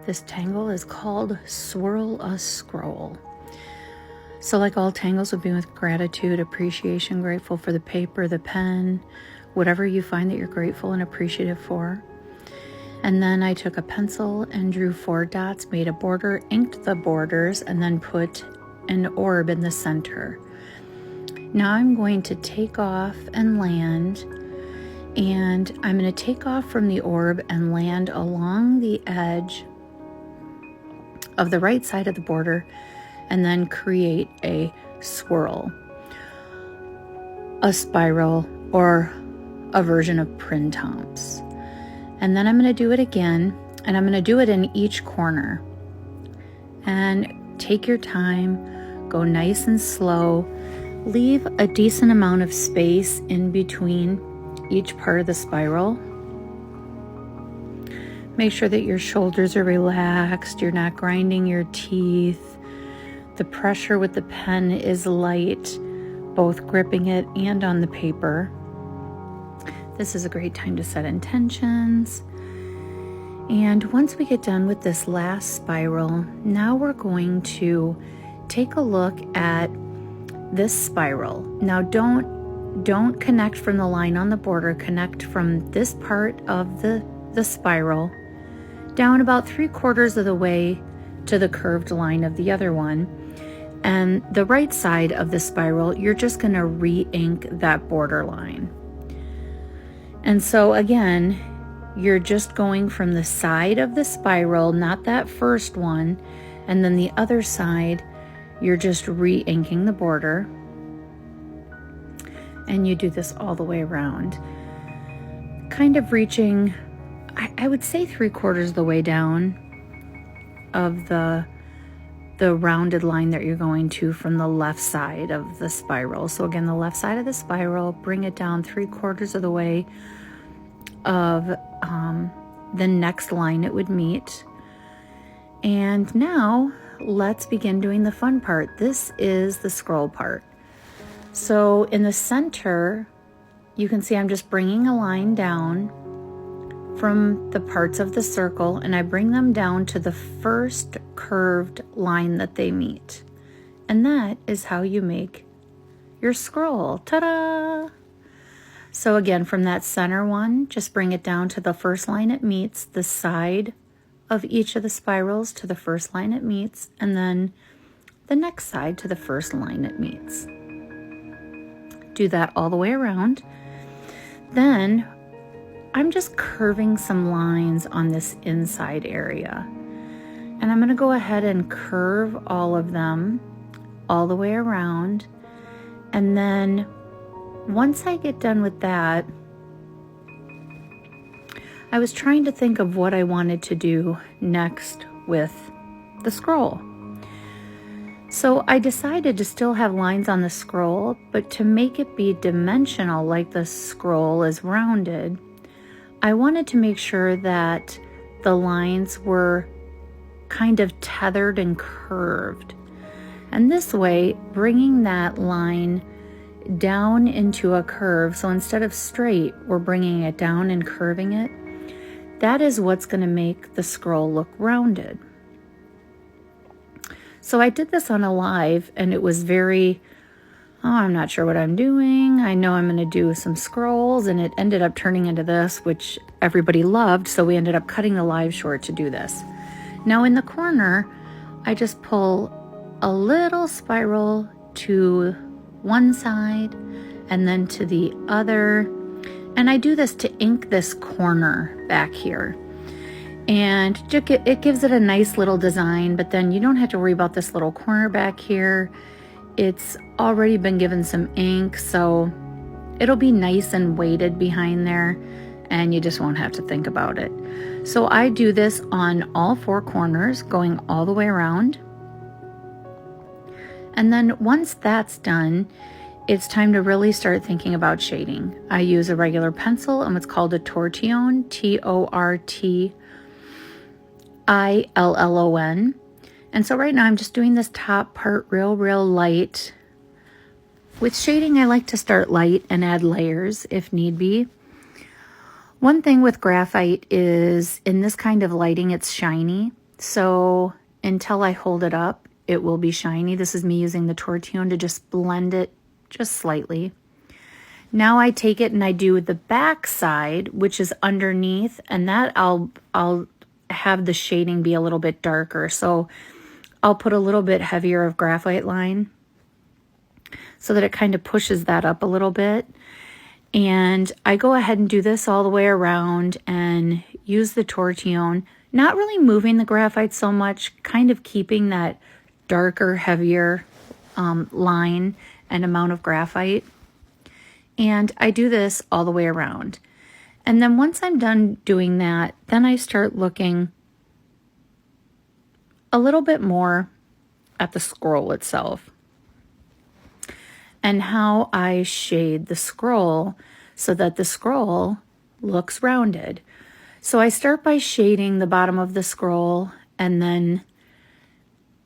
This tangle is called Swirl a Scroll. So like all tangles would be with gratitude, appreciation, grateful for the paper, the pen, whatever you find that you're grateful and appreciative for. And then I took a pencil and drew 4 dots, made a border, inked the borders, and then put an orb in the center. Now I'm going to take off and land, and I'm going to take off from the orb and land along the edge of the right side of the border and then create a swirl, a spiral, or a version of printemps. And then I'm going to do it again, and I'm going to do it in each corner. And take your time, go nice and slow, leave a decent amount of space in between each part of the spiral. Make sure that your shoulders are relaxed, you're not grinding your teeth. The pressure with the pen is light, both gripping it and on the paper. This is a great time to set intentions. And once we get done with this last spiral, now we're going to take a look at this spiral. Now don't connect from the line on the border, connect from this part of the spiral down about 3/4 of the way to the curved line of the other one. And the right side of the spiral, you're just going to re-ink that border line. And so again, you're just going from the side of the spiral, not that first one, and then the other side, you're just re-inking the border. And you do this all the way around, kind of reaching, I would say 3/4 of the way down of the rounded line that you're going to from the left side of the spiral. So again, the left side of the spiral, bring it down 3/4 of the way of the next line it would meet. And now let's begin doing the fun part. This is the scroll part. So in the center, you can see I'm just bringing a line down from the parts of the circle, and I bring them down to the first curved line that they meet. And that is how you make your scroll. Ta-da! So again, from that center one, just bring it down to the first line it meets, the side of each of the spirals to the first line it meets, and then the next side to the first line it meets. Do that all the way around. Then I'm just curving some lines on this inside area. And I'm going to go ahead and curve all of them all the way around. And then once I get done with that, I was trying to think of what I wanted to do next with the scroll. So I decided to still have lines on the scroll, but to make it be dimensional like the scroll is rounded, I wanted to make sure that the lines were kind of tethered and curved. And this way, bringing that line down into a curve, so instead of straight, we're bringing it down and curving it. That is what's going to make the scroll look rounded. So I did this on a live, and it was very, I'm not sure what I'm doing. I know I'm going to do some scrolls, and it ended up turning into this, which everybody loved, so we ended up cutting the live short to do this. Now in the corner, I just pull a little spiral to one side and then to the other, and I do this to ink this corner back here. And it gives it a nice little design, but then you don't have to worry about this little corner back here. It's already been given some ink, so it'll be nice and weighted behind there, and you just won't have to think about it. So I do this on all 4 corners, going all the way around. And then once that's done, it's time to really start thinking about shading. I use a regular pencil and what's called a tortillon, Tortillon. And so right now I'm just doing this top part real light. With shading, I like to start light and add layers if need be. One thing with graphite is in this kind of lighting, it's shiny. So until I hold it up, it will be shiny. This is me using the tortillon to just blend it just slightly. Now I take it and I do the back side, which is underneath, and that I'll have the shading be a little bit darker. So I'll put a little bit heavier of graphite line so that it kind of pushes that up a little bit. And I go ahead and do this all the way around and use the tortillon, not really moving the graphite so much, kind of keeping that darker, heavier line and amount of graphite. And I do this all the way around. And then once I'm done doing that, then I start looking a little bit more at the scroll itself and how I shade the scroll so that the scroll looks rounded. So I start by shading the bottom of the scroll and then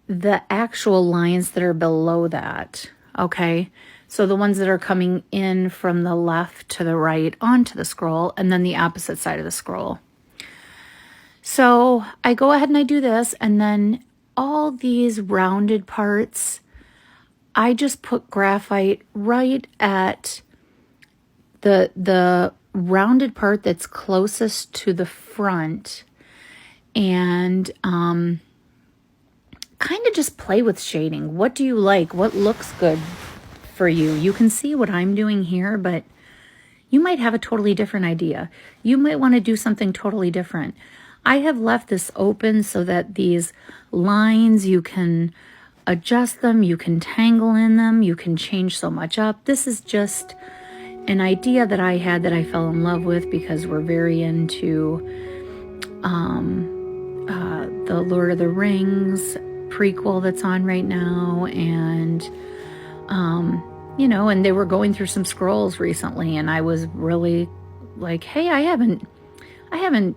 the actual lines that are below that, okay? So the ones that are coming in from the left to the right onto the scroll, and then the opposite side of the scroll. So I go ahead and I do this, and then all these rounded parts, I just put graphite right at the rounded part that's closest to the front, and kind of just play with shading. What do you like? What looks good for you? You can see what I'm doing here, but you might have a totally different idea. You might want to do something totally different. I have left this open so that these lines, you can adjust them, you can tangle in them, you can change so much up. This is just an idea that I had that I fell in love with because we're very into the Lord of the Rings prequel that's on right now, and you know, and they were going through some scrolls recently, and I was really like, hey, I haven't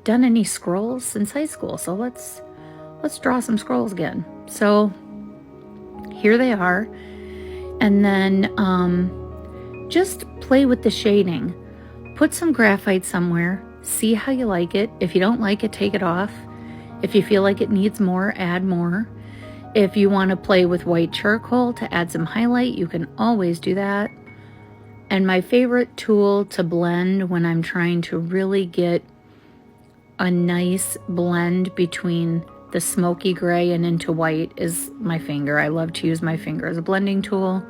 done any scrolls since high school, so let's draw some scrolls again. So here they are. And then just play with the shading. Put some graphite somewhere, see how you like it. If you don't like it, take it off. If you feel like it needs more, add more. If you want to play with white charcoal to add some highlight, you can always do that. And my favorite tool to blend when I'm trying to really get a nice blend between the smoky gray and into white is my finger. I love to use my finger as a blending tool,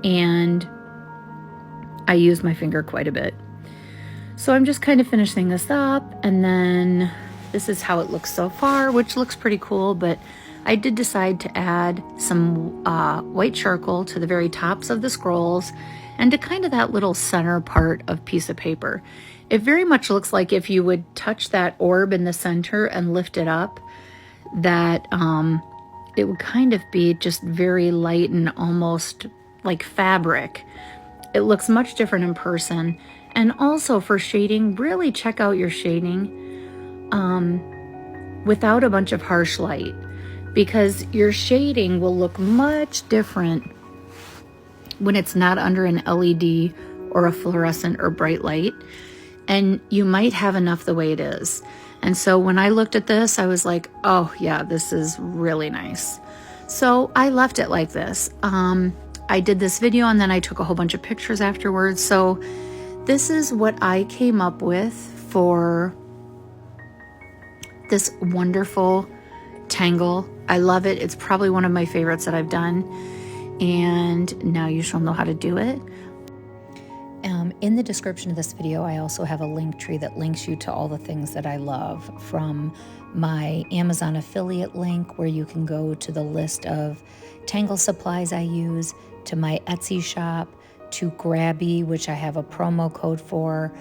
and I use my finger quite a bit. So I'm just kind of finishing this up, and then this is how it looks so far, which looks pretty cool, but I did decide to add some white charcoal to the very tops of the scrolls and to kind of that little center part of piece of paper. It very much looks like if you would touch that orb in the center and lift it up, that it would kind of be just very light and almost like fabric. It looks much different in person. And also for shading, really check out your shading without a bunch of harsh light, because your shading will look much different when it's not under an LED or a fluorescent or bright light. And you might have enough the way it is. And so when I looked at this, I was like, oh yeah, this is really nice. So I left it like this. I did this video and then I took a whole bunch of pictures afterwards. So this is what I came up with for this wonderful tangle. I love it. It's probably one of my favorites that I've done. And now you shall know how to do it. In the description of this video, I also have a link tree that links you to all the things that I love, from my Amazon affiliate link where you can go to the list of tangle supplies I use, to my Etsy shop, to Grabby, which I have a promo code for,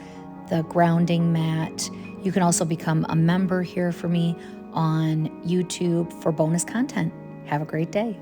the grounding mat. You can also become a member here for me on YouTube for bonus content. Have a great day.